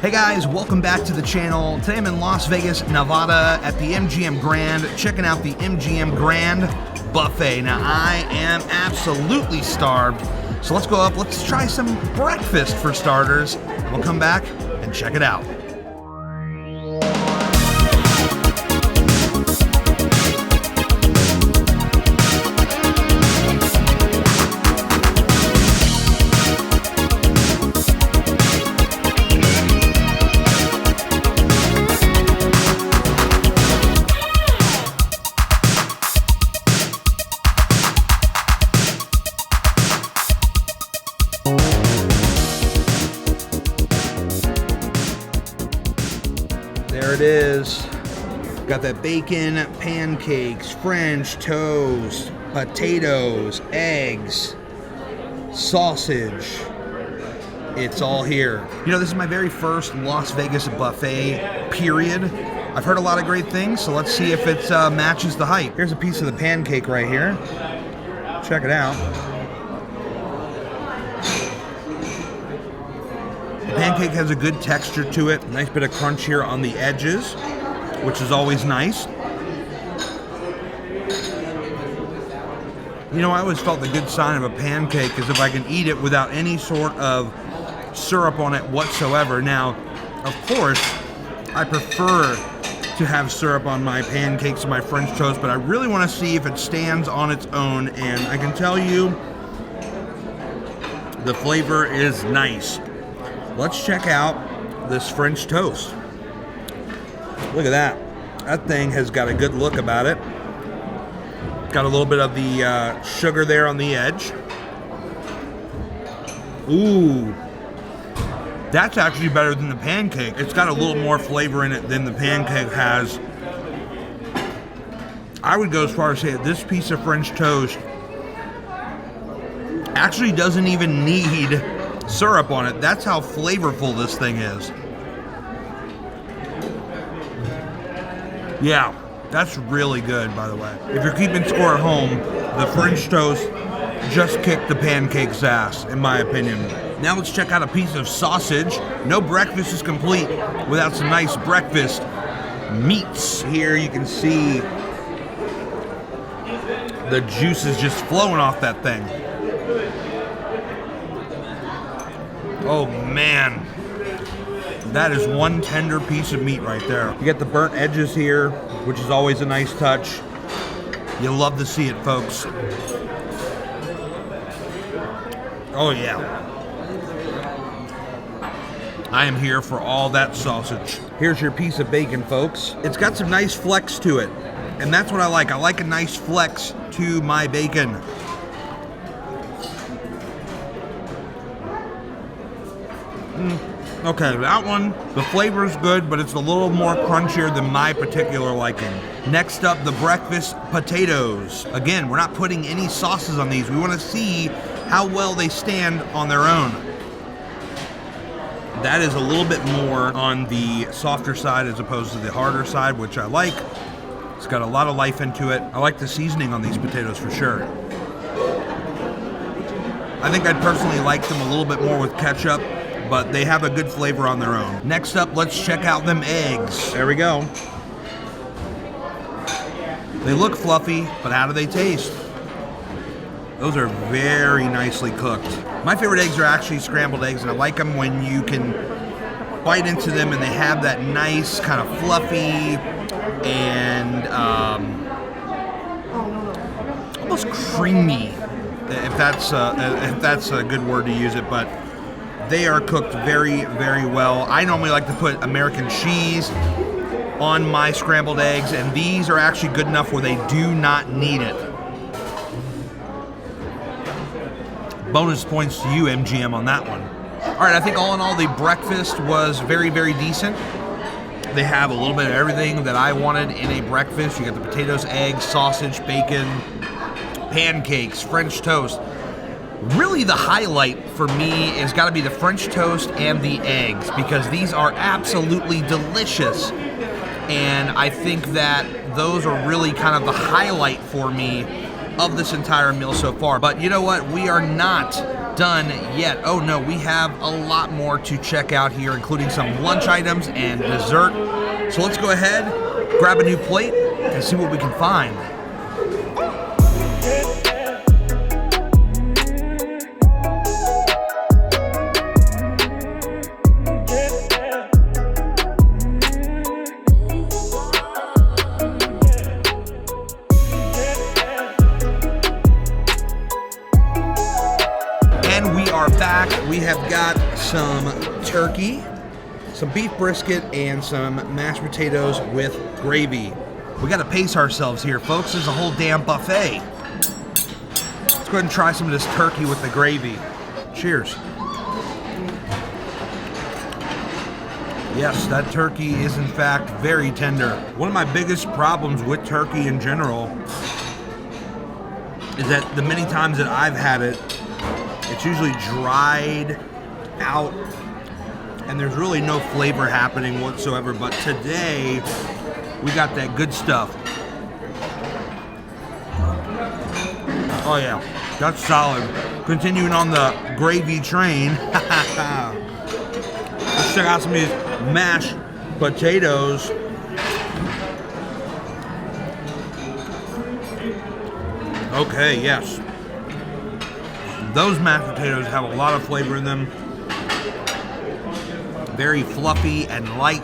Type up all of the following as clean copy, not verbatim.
Hey guys, welcome back to the channel. Today I'm in Las Vegas, Nevada at the MGM Grand, checking out the MGM Grand Buffet. Now I am absolutely starved, so let's go up, let's try some breakfast for starters, and we'll come back and check it out. There it is. Got that bacon, pancakes, French toast, potatoes, eggs, sausage. It's all here. You know, this is my very first Las Vegas buffet, period. I've heard a lot of great things, so let's see if it matches the hype. Here's a piece of the pancake right here. Check it out. The pancake has a good texture to it. Nice bit of crunch here on the edges, which is always nice. You know, I always felt the good sign of a pancake is if I can eat it without any sort of syrup on it whatsoever. Now, of course, I prefer to have syrup on my pancakes and my French toast, but I really want to see if it stands on its own, and I can tell you the flavor is nice. Let's check out this French toast. Look at that. That thing has got a good look about it. Got a little bit of the sugar there on the edge. Ooh. That's actually better than the pancake. It's got a little more flavor in it than the pancake has. I would go as far as say that this piece of French toast actually doesn't even need syrup on it. That's how flavorful this thing is. Yeah, that's really good, by the way. If you're keeping score at home, the French toast just kicked the pancake's ass, in my opinion. Now let's check out a piece of sausage. No breakfast is complete without some nice breakfast meats. Here you can see the juices just flowing off that thing. Oh man, that is one tender piece of meat right there. You get the burnt edges here, which is always a nice touch. You'll love to see it, folks. Oh yeah. I am here for all that sausage. Here's your piece of bacon, folks. It's got some nice flex to it, and that's what I like. I like a nice flex to my bacon. Okay, that one, the flavor's good, but it's a little more crunchier than my particular liking. Next up, the breakfast potatoes. Again, we're not putting any sauces on these. We want to see how well they stand on their own. That is a little bit more on the softer side as opposed to the harder side, which I like. It's got a lot of life into it. I like the seasoning on these potatoes for sure. I think I'd personally like them a little bit more with ketchup, but they have a good flavor on their own. Next up, let's check out them eggs. There we go. They look fluffy, but how do they taste? Those are very nicely cooked. My favorite eggs are actually scrambled eggs, and I like them when you can bite into them and they have that nice kind of fluffy and almost creamy, if that's a good word to use it, but they are cooked very, very well. I normally like to put American cheese on my scrambled eggs, and these are actually good enough where they do not need it. Bonus points to you, MGM, on that one. All right, I think all in all, the breakfast was very, very decent. They have a little bit of everything that I wanted in a breakfast. You got the potatoes, eggs, sausage, bacon, pancakes, French toast. Really the highlight for me has got to be the French toast and the eggs, because these are absolutely delicious. And I think that those are really kind of the highlight for me of this entire meal so far. But you know what? We are not done yet. Oh no, we have a lot more to check out here, including some lunch items and dessert. So let's go ahead, grab a new plate, and see what we can find. And we are back. We have got some turkey, some beef brisket, and some mashed potatoes with gravy. We got to pace ourselves here, folks. There's a whole damn buffet. Let's go ahead and try some of this turkey with the gravy. Cheers. Yes, that turkey is in fact very tender. One of my biggest problems with turkey in general is that the many times that I've had it, it's usually dried out and there's really no flavor happening whatsoever. But today, we got that good stuff. Oh yeah, that's solid. Continuing on the gravy train. Let's check out some of these mashed potatoes. Okay, yes. Those mashed potatoes have a lot of flavor in them. Very fluffy and light.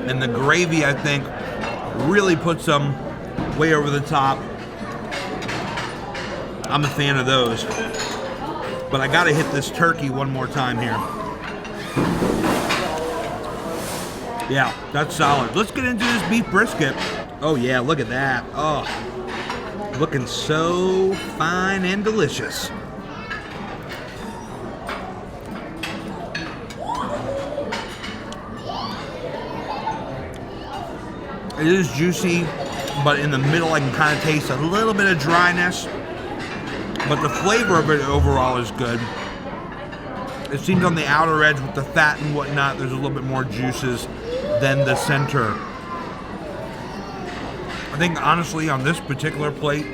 And the gravy, I think, really puts them way over the top. I'm a fan of those. But I gotta hit this turkey one more time here. Yeah, that's solid. Let's get into this beef brisket. Oh yeah, look at that. Oh, looking so fine and delicious. It is juicy, but in the middle I can kind of taste a little bit of dryness. But the flavor of it overall is good. It seems on the outer edge with the fat and whatnot, there's a little bit more juices than the center. I think honestly on this particular plate,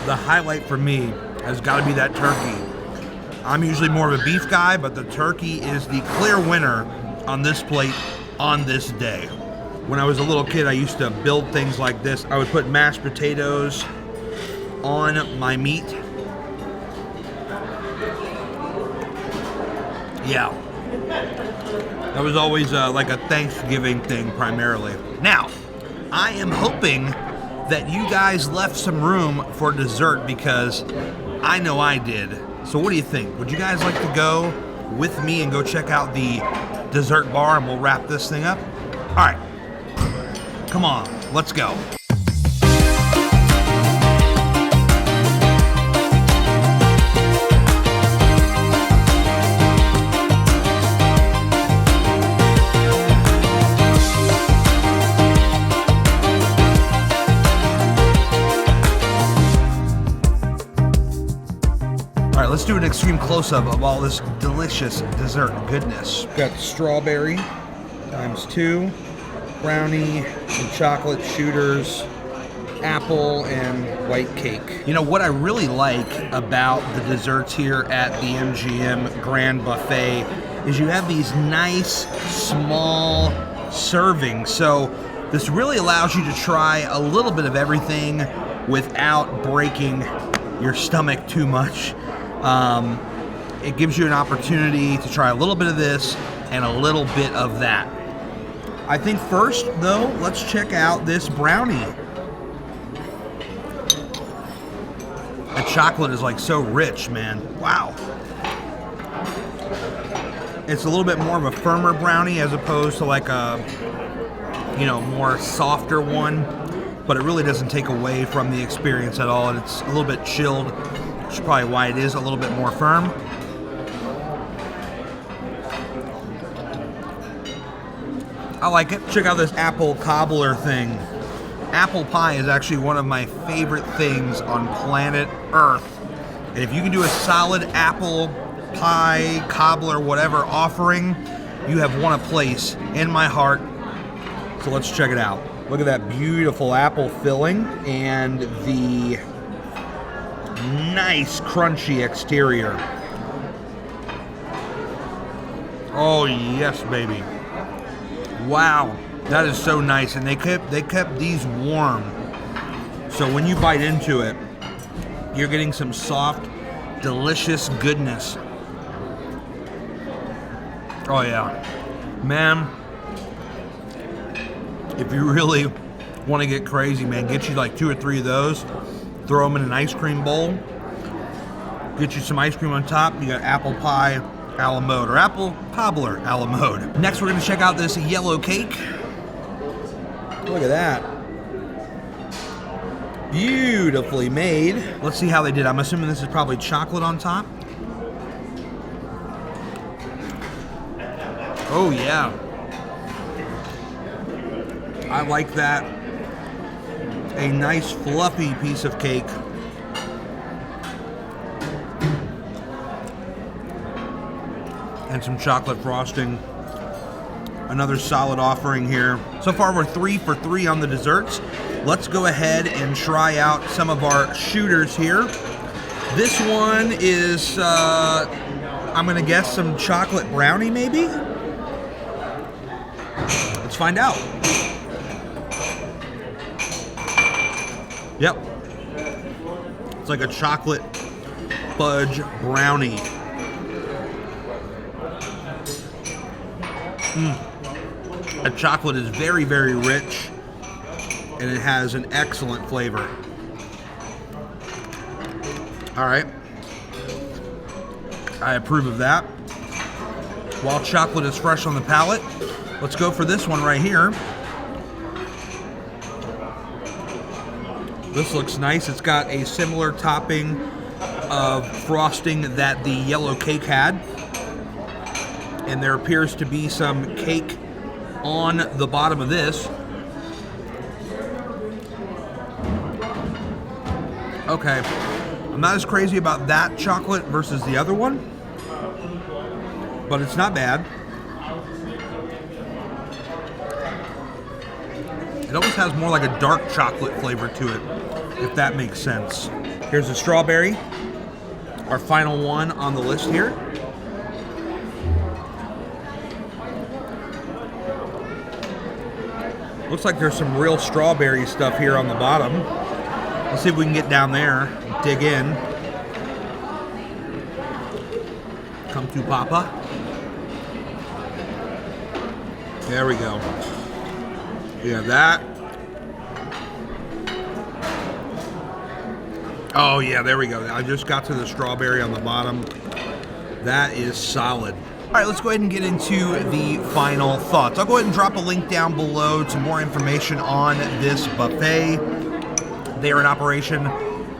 the highlight for me has got to be that turkey. I'm usually more of a beef guy, but the turkey is the clear winner on this plate on this day. When I was a little kid, I used to build things like this. I would put mashed potatoes on my meat. Yeah. That was always like a Thanksgiving thing primarily. Now, I am hoping that you guys left some room for dessert because I know I did. So what do you think? Would you guys like to go with me and go check out the dessert bar and we'll wrap this thing up? All right. Come on, let's go. All right, let's do an extreme close-up of all this delicious dessert goodness. Got strawberry ×2, brownie, some chocolate shooters, apple, and white cake. You know, what I really like about the desserts here at the MGM Grand Buffet is you have these nice, small servings. So this really allows you to try a little bit of everything without breaking your stomach too much. It gives you an opportunity to try a little bit of this and a little bit of that. I think first, though, let's check out this brownie. The chocolate is like so rich, man. Wow. It's a little bit more of a firmer brownie as opposed to like a, you know, more softer one, but it really doesn't take away from the experience at all. And it's a little bit chilled, which is probably why it is a little bit more firm. I like it. Check out this apple cobbler thing. Apple pie is actually one of my favorite things on planet Earth. And if you can do a solid apple pie, cobbler, whatever offering, you have won a place in my heart. So let's check it out. Look at that beautiful apple filling and the Nice crunchy exterior. Oh yes, baby. Wow, that is so nice. And they kept these warm. So when you bite into it, you're getting some soft, delicious goodness. Oh yeah. Man, if you really want to get crazy, man, get you like 2 or 3 of those, throw them in an ice cream bowl, get you some ice cream on top, you got apple pie a la mode, or apple cobbler a la mode. Next, we're gonna check out this yellow cake. Look at that. Beautifully made. Let's see how they did. I'm assuming this is probably chocolate on top. Oh yeah. I like that. A nice fluffy piece of cake. And some chocolate frosting. Another solid offering here. So far we're 3 for 3 on the desserts. Let's go ahead and try out some of our shooters here. This one is, I'm gonna guess some chocolate brownie maybe? Let's find out. Yep. It's like a chocolate fudge brownie. The chocolate is very, very rich, and it has an excellent flavor. All right. I approve of that. While chocolate is fresh on the palate, let's go for this one right here. This looks nice. It's got a similar topping of frosting that the yellow cake had. And there appears to be some cake on the bottom of this. Okay, I'm not as crazy about that chocolate versus the other one, but it's not bad. It almost has more like a dark chocolate flavor to it, if that makes sense. Here's the strawberry, our final one on the list here. Looks like there's some real strawberry stuff here on the bottom. Let's see if we can get down there and dig in. Come to Papa. There we go. Yeah, that. Oh yeah, there we go. I just got to the strawberry on the bottom. That is solid. All right, let's go ahead and get into the final thoughts. I'll go ahead and drop a link down below to more information on this buffet. They are in operation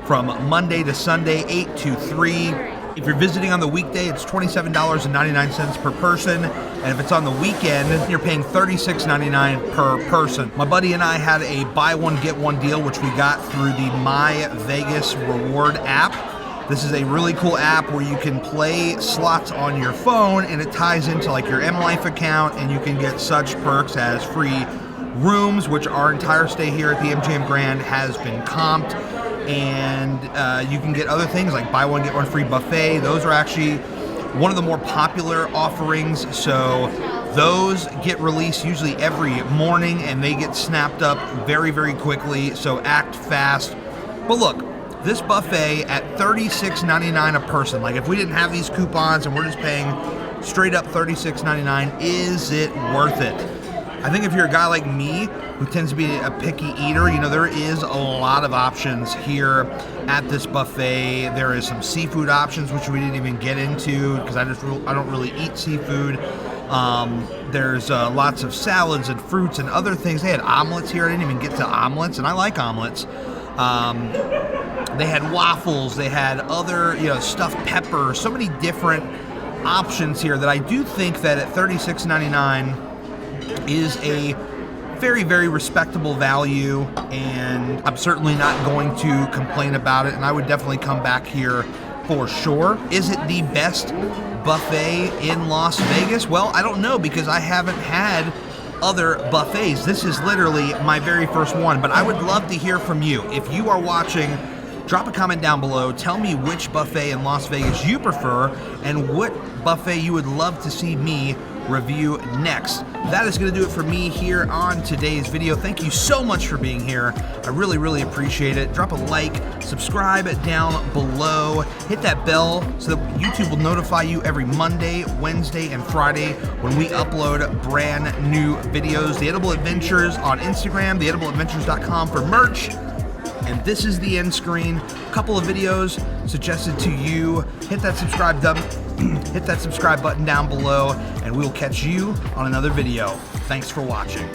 from Monday to Sunday, 8 to 3. If you're visiting on the weekday, it's $27.99 per person. And if it's on the weekend, you're paying $36.99 per person. My buddy and I had a buy one, get one deal, which we got through the My Vegas Reward app. This is a really cool app where you can play slots on your phone, and it ties into like your M Life account, and you can get such perks as free rooms, which our entire stay here at the MGM Grand has been comped, and you can get other things like buy one, get one free buffet. Those are actually one of the more popular offerings, so those get released usually every morning, and they get snapped up very, very quickly, so act fast. But look, this buffet at $36.99 a person, like if we didn't have these coupons and we're just paying straight up $36.99, is it worth it? I think if you're a guy like me who tends to be a picky eater, you know, there is a lot of options here at this buffet. There is some seafood options, which we didn't even get into because I don't really eat seafood. There's lots of salads and fruits and other things. They had omelets here. I didn't even get to omelets, and I like omelets. They had waffles, they had other, stuffed pepper, so many different options here that I do think that at $36.99 is a very, very respectable value, and I'm certainly not going to complain about it, and I would definitely come back here for sure. Is it the best buffet in Las Vegas? Well, I don't know, because I haven't had other buffets. This is literally my very first one, but I would love to hear from you. If you are watching Drop a comment down below. Tell me which buffet in Las Vegas you prefer and what buffet you would love to see me review next. That is going to do it for me here on today's video. Thank you so much for being here. I really, really appreciate it. Drop a like, subscribe down below, hit that bell so that YouTube will notify you every Monday, Wednesday, and Friday when we upload brand new videos. The Edible Adventures on Instagram, theedibleadventures.com for merch. And this is the end screen. A couple of videos suggested to you. Hit that subscribe button down below, and we will catch you on another video. Thanks for watching.